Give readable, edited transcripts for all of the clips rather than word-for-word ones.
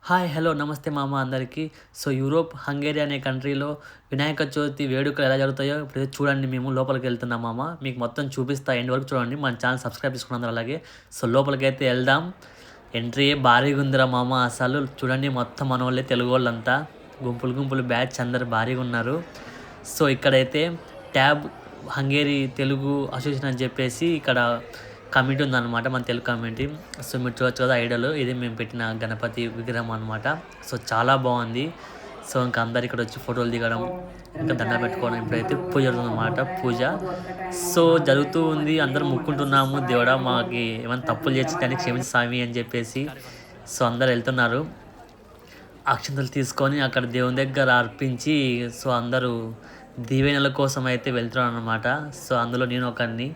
Hi hello నమస్తే మామ అందరికీ. యూరోప్ హంగేరి అనే కంట్రీలో వినాయక చవితి వేడుకలు ఎలా జరుగుతాయో ఇప్పుడు చూడండి. మేము లోపలికి వెళ్తున్నాం మామ. మీకు మొత్తం చూపిస్తా, ఎండ్ వరకు చూడండి. మన ఛానల్ సబ్స్క్రైబ్ చేసుకున్నందుకు అలాగే. లోపలికైతే వెళ్దాం. ఎంట్రీ భారీగా ఉందిరా మామ. అసలు చూడండి, మొత్తం మన వాళ్ళే, తెలుగు వాళ్ళంతా గుంపులు గుంపులు బ్యాచ్ అందరు భారీగా ఉన్నారు. ఇక్కడైతే ట్యాబ్ హంగేరి తెలుగు అసోసియేషన్ అని చెప్పేసి ఇక్కడ కమిటీ ఉందన్నమాట, మన తెలుగు కమిటీ. మీరు చూడొచ్చు కదా ఐడల్, ఇది మేము పెట్టిన గణపతి విగ్రహం అనమాట. చాలా బాగుంది. ఇంకా అందరు ఇక్కడ వచ్చి ఫోటోలు దిగడం, ఇంకా దండ పెట్టుకోవడం. ఇప్పుడైతే పూజ జరుగుతుందన్నమాట. పూజ జరుగుతూ ఉంది. అందరూ ముక్కుంటున్నాము, దేవుడా మాకి ఏమైనా తప్పులు చేసి దాన్ని క్షమించి స్వామి అని చెప్పేసి. అందరు వెళ్తున్నారు. అక్షంతలు తీసుకొని అక్కడ దేవుని దగ్గర అర్పించి అందరూ దీవెనల కోసం అయితే వెళ్తున్నారు అనమాట. అందులో నేను ఒకరిని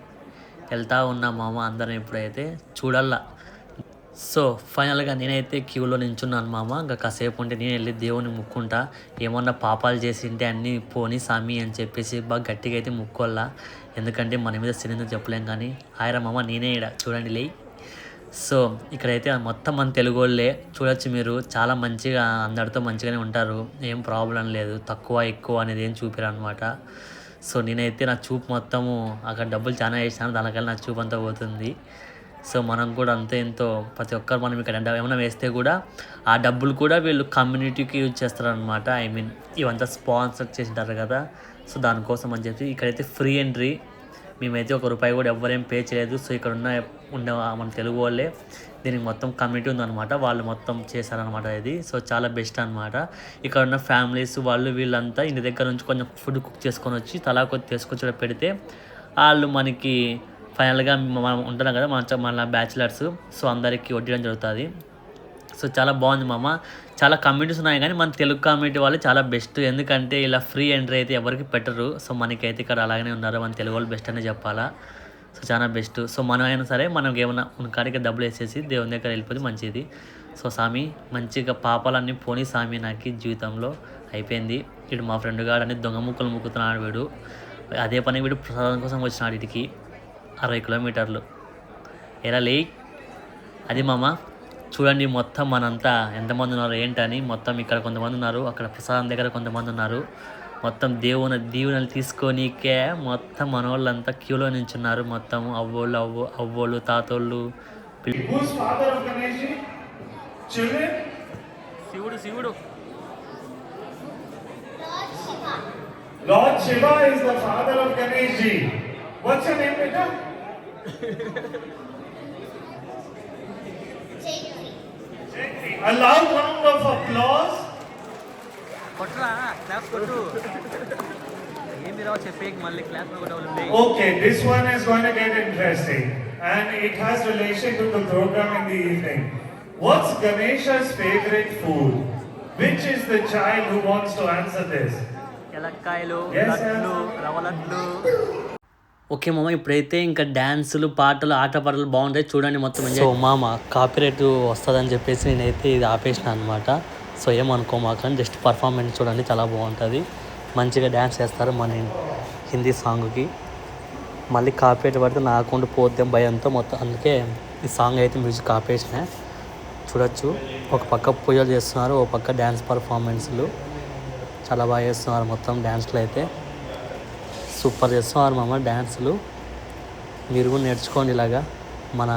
వెళ్తూ ఉన్నా మామ. అందరం ఇప్పుడైతే చూడాల. ఫైనల్గా నేనైతే క్యూలో నించున్నాను మామ. ఇంకా కాసేపు ఉంటే నేను వెళ్ళి దేవుని ముక్కుంటా. ఏమన్నా పాపాలు చేసి ఉంటే అన్నీ పోని సామి అని చెప్పేసి బాగా గట్టిగా అయితే ముక్కోల్లా. ఎందుకంటే మన మీద సినిందుకు చెప్పలేం. కానీ హాయరా మామ, నేనే ఇక్కడ చూడండి లే. ఇక్కడైతే మొత్తం మన తెలుగు వాళ్ళే చూడొచ్చు మీరు. చాలా మంచిగా అందరితో మంచిగానే ఉంటారు. ఏం ప్రాబ్లం లేదు, తక్కువ ఎక్కువ అనేది ఏం చూపిరు అనమాట. నేనైతే నా చూపు మొత్తము అక్కడ డబ్బులు చాలా వేసాను, దానికల్లా నా చూపు అంతా పోతుంది. మనం కూడా అంతే ఎంతో ప్రతి ఒక్కరు మనం ఇక్కడ ఏమైనా వేస్తే కూడా ఆ డబ్బులు కూడా వీళ్ళు కమ్యూనిటీకి యూజ్ చేస్తారనమాట. ఇవంతా స్పాన్సర్ చేసింటారు కదా. దానికోసం అని చెప్పి ఇక్కడైతే ఫ్రీ ఎంట్రీ. మేమైతే ₹1 కూడా ఎవ్వరేం పే చేయలేదు. ఇక్కడ ఉండే మన తెలుగు వాళ్ళే దీనికి మొత్తం కమిటీ ఉందన్నమాట. వాళ్ళు మొత్తం చేశారనమాట ఇది. చాలా బెస్ట్ అనమాట. ఇక్కడ ఉన్న ఫ్యామిలీస్ వాళ్ళు వీళ్ళంతా ఇంటి దగ్గర నుంచి కొంచెం ఫుడ్ కుక్ చేసుకొని వచ్చి తలా కొద్ది తీసుకొచ్చి పెడితే వాళ్ళు మనకి ఫైనల్గా మనం ఉంటున్నాం కదా మన బ్యాచిలర్స్. అందరికీ వడ్డీయడం జరుగుతుంది. చాలా బాగుంది మామ. చాలా కమ్యూనిటీస్ ఉన్నాయి కానీ మన తెలుగు కమ్యూనిటీ వాళ్ళు చాలా బెస్ట్. ఎందుకంటే ఇలా ఫ్రీ ఎంట్రీ అయితే ఎవరికి పెట్టరు. మనకైతే ఇక్కడ అలాగనే ఉన్నారు. మన తెలుగు వాళ్ళు బెస్ట్ అనే చెప్పాలా. చాలా బెస్ట్. మనం అయినా సరే మనకి ఏమన్నా కాడికి డబ్బులు వేసేసి దేవుని దగ్గర వెళ్ళిపోతే మంచిది. స్వామి మంచిగా పాపాలన్నీ పోనీ స్వామి నాకు జీవితంలో అయిపోయింది. వీడు మా ఫ్రెండ్ గాడు అని దొంగ ముక్కలు ముక్కుతున్నాడు. వీడు అదే పని వీడు ప్రసాదం కోసం వచ్చినాడు. వీటికి 60 కిలోమీటర్లు ఎలా లే. అది మామ చూడండి, మొత్తం మనంతా ఎంతమంది ఉన్నారు ఏంటని. మొత్తం ఇక్కడ కొంతమంది ఉన్నారు, అక్కడ ప్రసాదం దగ్గర కొంతమంది ఉన్నారు. మొత్తం దీవెనలు తీసుకొనికే మొత్తం మన వాళ్ళంతా క్యూలో నించున్నారు. మొత్తం అవ్వోళ్ళు తాతోళ్ళు. శివుడు Lord Shiva is the father of Ganesh ji. What's your name, beta? A loud round of applause. Okay, this one is going to get interesting and it has relation to the program in the evening. What's Ganesha's favorite food? Which is the child who wants to answer this? Okay మామ, ఇప్పుడైతే ఇంకా డ్యాన్సులు పాటలు ఆటపాటలు బాగుంటాయి చూడండి మొత్తం. మామ copyright వస్తుందని చెప్పేసి నేనైతే ఇది ఆపేసిన అనమాట. ఏమనుకో మాకు జస్ట్ పర్ఫార్మెన్స్ చూడండి, చాలా బాగుంటుంది. మంచిగా డ్యాన్స్ చేస్తారు మన హిందీ సాంగ్కి. మళ్ళీ కాపీరైట్ పడితే నా అకౌంట్ పోతే భయంతో మొత్తం, అందుకే ఈ సాంగ్ అయితే మ్యూజిక్ ఆపేసిన. చూడొచ్చు, ఒక పక్క పూజలు చేస్తున్నారు, ఒక పక్క డ్యాన్స్ పర్ఫార్మెన్స్లు చాలా బాగా చేస్తున్నారు. మొత్తం డ్యాన్స్లు అయితే సూపర్ చేస్తున్నారు మామ. డ్యాన్సులు మీరు కూడా నేర్చుకోండి. ఇలాగా మన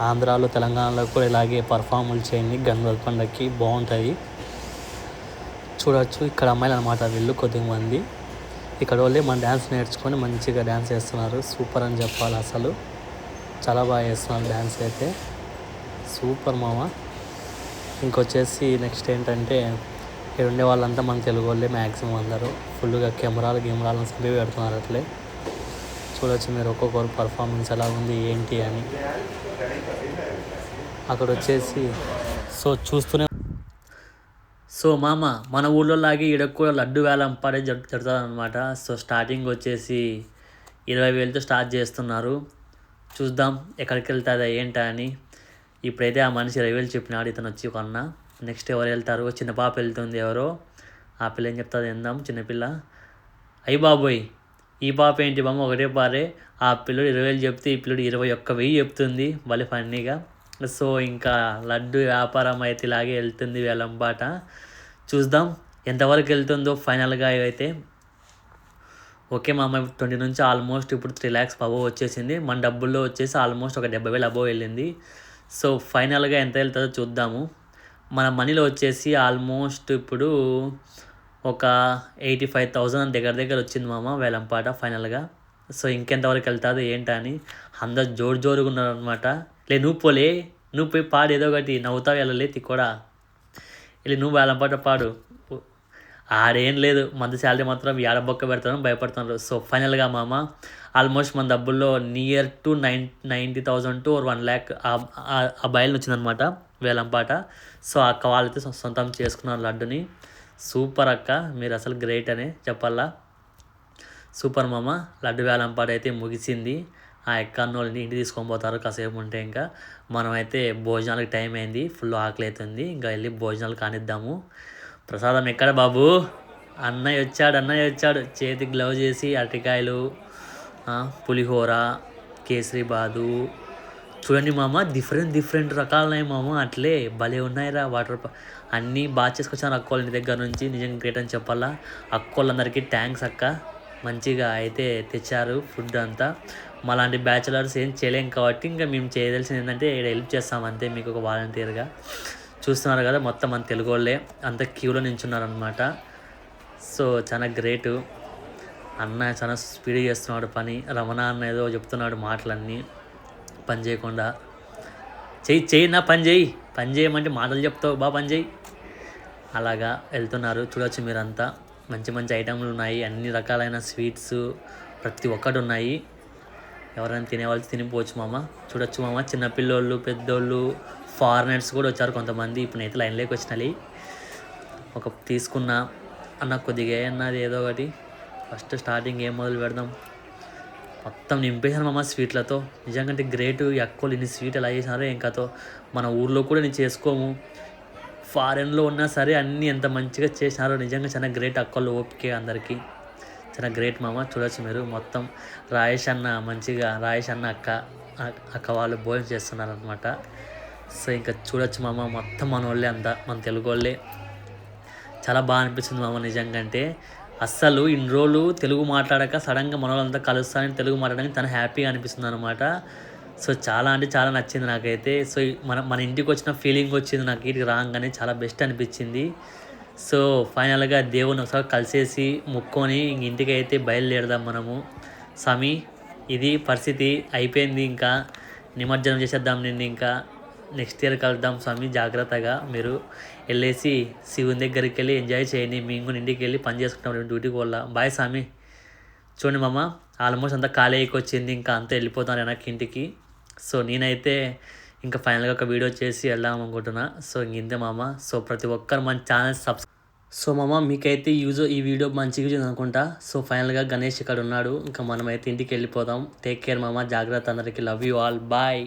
ఆంధ్రాలో తెలంగాణలో కూడా ఇలాగే పర్ఫార్మెన్స్ చేయండి. గణపతి పండుగకి బాగుంటుంది. చూడవచ్చు, ఇక్కడ అమ్మాయిలు అనమాట వీళ్ళు కొద్దిమంది. ఇక్కడ వాళ్ళే మన డ్యాన్స్ నేర్చుకొని మంచిగా డ్యాన్స్ చేస్తున్నారు. సూపర్ అని చెప్పాలి. అసలు చాలా బాగా చేస్తున్నారు డ్యాన్స్ అయితే. సూపర్ మామ. ఇంకొచ్చేసి నెక్స్ట్ ఏంటంటే, ఇక్కడ ఉండే వాళ్ళంతా మన తెలుగు వాళ్ళే మ్యాక్సిమం అందరూ ఫుల్గా గిమరాలను సభి పెడుతున్నారు. అట్లే చూడొచ్చు మీరు ఒక్కొక్కరు పర్ఫార్మెన్స్ ఎలా ఉంది ఏంటి అని. అక్కడ వచ్చేసి చూస్తూనే మామ మన ఊళ్ళో లాగే ఈడ కూడా లడ్డు వేలం పడే జరుగుతుంది అనమాట. స్టార్టింగ్ వచ్చేసి 20,000తో స్టార్ట్ చేస్తున్నారు. చూద్దాం ఎక్కడికి వెళ్తుందా ఏంటా అని. ఇప్పుడైతే ఆ మనిషి 20,000 చెప్పినాడు. ఇతను వచ్చి కొన్నా. నెక్స్ట్ ఎవరు వెళ్తారు? చిన్న పాప వెళ్తుంది. ఎవరో ఆ పిల్ల ఏం చెప్తుంది ఎందాం. చిన్నపిల్ల, అయ్యి బాబోయ్ ఈ పాప ఏంటి బామ్మ ఒకటే పారే. ఆ పిల్లడు 20,000 చెప్తే ఈ పిల్లడు 21,000 చెప్తుంది. భలే ఫన్నీగా. సో ఇంకా లడ్డు వ్యాపారం అయితే ఇలాగే వెళ్తుంది వేలంపాట. చూద్దాం ఎంతవరకు వెళ్తుందో ఫైనల్గా అయితే. ఓకే మామ 20 నుంచి ఆల్మోస్ట్ ఇప్పుడు 3 lakhs అబోవ్ వచ్చేసింది. మన డబ్బుల్లో వచ్చేసి ఆల్మోస్ట్ ఒక 70,000 అబోవ్ వెళ్ళింది. సో ఫైనల్గా ఎంత వెళ్తుందో చూద్దాము. మన మనీలో వచ్చేసి ఆల్మోస్ట్ ఇప్పుడు ఒక 85,000 దగ్గర వచ్చింది మామ వేలంపాట ఫైనల్గా. సో ఇంకెంతవరకు వెళ్తుందో ఏంటని అందరు జోరుగా ఉన్నారనమాట. నువ్వు పోలే, నువ్వు పోయి పాడు ఏదో ఒకటి, నవ్వుతావు వెళ్ళలే కూడా వెళ్ళి నువ్వు వేలంపాట పాడు. ఆడేం లేదు, మంది శాలరీ మాత్రం ఏడబొక్క పెడతాను భయపడుతున్నారు. సో ఫైనల్గా మామ ఆల్మోస్ట్ మన డబ్బుల్లో నియర్ టు 90,000 to 1 lakh ఆ బయలు వచ్చిందనమాట వేలంపాట. సో అక్క వాళ్ళైతే సొంతం చేసుకున్నారు లడ్డుని. సూపర్ అక్క, మీరు అసలు గ్రేట్ అనే చెప్పాలా. సూపర్ మామ, లడ్డు వేలంపాట అయితే ముగిసింది. ఆ ఎక్కన్నోళ్ళని ఇంటికి తీసుకొని పోతారు కాసేపు ఉంటే. ఇంకా మనమైతే భోజనాలకు టైం అయింది, ఫుల్ ఆకలి అవుతుంది. ఇంకా వెళ్ళి భోజనాలు కానిద్దాము. ప్రసాదం ఎక్కడ బాబు? అన్నయ్య వచ్చాడు చేతికి గ్లౌజ్ చేసి అరటికాయలు, పులిహోర, కేసరి బాదు. చూడండి మామ, డిఫరెంట్ రకాలు ఉన్నాయి మామ. అట్లే భలే ఉన్నాయిరా. అన్నీ బాగా చేసుకొచ్చాను అక్కోళ్ళ ఇంటి దగ్గర నుంచి. నిజంగా గ్రేట్ అని చెప్పాలా. అక్కోళ్ళందరికీ థ్యాంక్స్ అక్క, మంచిగా అయితే తెచ్చారు ఫుడ్ అంతా. మాలాంటి బ్యాచులర్స్ ఏం చేయలేం కాబట్టి ఇంకా మేము చేయదలసింది ఏంటంటే హెల్ప్ చేస్తాం అంతే, మీకు ఒక వాలంటీర్గా. చూస్తున్నారు కదా మొత్తం మన తెలుగు వాళ్ళే అంత క్యూలో నించున్నారనమాట. సో చాలా గ్రేటు. అన్న చాలా స్పీడ్ చేస్తున్నాడు పని. రమణ అన్న ఏదో చెప్తున్నాడు మాటలన్నీ పని చేయకుండా. చెయ్యి నా పని చేయమంటే మాటలు చెప్తావు, పని చేయి. అలాగా వెళ్తున్నారు. చూడవచ్చు మీరంతా, మంచి ఐటమ్లు ఉన్నాయి. అన్ని రకాలైన స్వీట్స్ ప్రతి ఒక్కటి ఉన్నాయి. ఎవరైనా తినేవాళ్ళు తినిపోవచ్చు మామ. చూడొచ్చు మామ, చిన్నపిల్లోళ్ళు, పెద్దోళ్ళు, ఫారినర్స్ కూడా వచ్చారు కొంతమంది. ఇప్పుడు నేనైతే లైన్లోకి వచ్చినాయి. ఒక తీసుకున్నా అన్న కొద్దిగా అన్నది ఏదో ఒకటి. ఫస్ట్ స్టార్టింగ్ ఏం మొదలు పెడదాం. మొత్తం నింపేశాను మామ స్వీట్లతో. నిజంగా గ్రేటు. ఈ అక్కోళ్ళు ఇన్ని స్వీట్ ఎలా చేసినారో ఏం కథో. మన ఊర్లో కూడా నేను చేసుకోము, ఫారెన్లో ఉన్నా సరే అన్నీ ఎంత మంచిగా చేసినారో. నిజంగా చాలా గ్రేట్ అక్కోళ్ళు ఓపికే అందరికీ. చాలా గ్రేట్ మామ. చూడొచ్చు మీరు మొత్తం రాయేష్ అన్న అక్క వాళ్ళు భోజనం చేస్తున్నారనమాట. సో ఇంకా చూడొచ్చు మామ, మొత్తం మన వాళ్ళే అంతా, మన తెలుగు వాళ్ళే. చాలా బాగా అనిపిస్తుంది మామ నిజంగా. అంటే అస్సలు ఇన్ని రోజులు తెలుగు మాట్లాడక సడన్గా మన వాళ్ళంతా కలుస్తానని తెలుగు మాట్లాడడానికి తను హ్యాపీగా అనిపిస్తుంది అనమాట. సో చాలా అంటే చాలా నచ్చింది నాకైతే. సో మన ఇంటికి వచ్చిన ఫీలింగ్ వచ్చింది నాకు. ఇంటికి రాగానే చాలా బెస్ట్ అనిపించింది. సో ఫైనల్గా దేవుని ఒకసారి కలిసేసి మొక్కొని ఇంటికి అయితే బయలుదేరదాం మనము. స్వామి ఇది పరిస్థితి అయిపోయింది, ఇంకా నిమజ్జనం చేసేద్దాం నిన్ను. ఇంకా నెక్స్ట్ ఇయర్ కలుద్దాం స్వామి. జాగ్రత్తగా మీరు వెళ్ళేసి శివుని దగ్గరికి వెళ్ళి ఎంజాయ్ చేయండి. మేము కూడా ఇంటికి వెళ్ళి పని చేసుకుంటాం డ్యూటీకి వల్ల. బాయ్ స్వామి. చూడండి మామ, ఆల్మోస్ట్ అంతా ఖాళీ అయిపోయింది. ఇంకా అంతా వెళ్ళిపోతాను వెనక్కి ఇంటికి. సో నేనైతే ఇంకా ఫైనల్గా ఒక వీడియో చేసి వెళ్దాం అనుకుంటున్నా. సో ఇంతే మామ. సో ప్రతి ఒక్కరు మన ఛానల్ సో మామ మీకైతే ఈ వీడియో మంచిగా యూజ్ అనుకుంటా. సో ఫైనల్గా గణేష్ ఇక్కడ ఉన్నాడు. ఇంకా మనమైతే ఇంటికి వెళ్ళిపోదాం. టేక్ కేర్ మామ, జాగ్రత్త అందరికీ. Love you all, bye.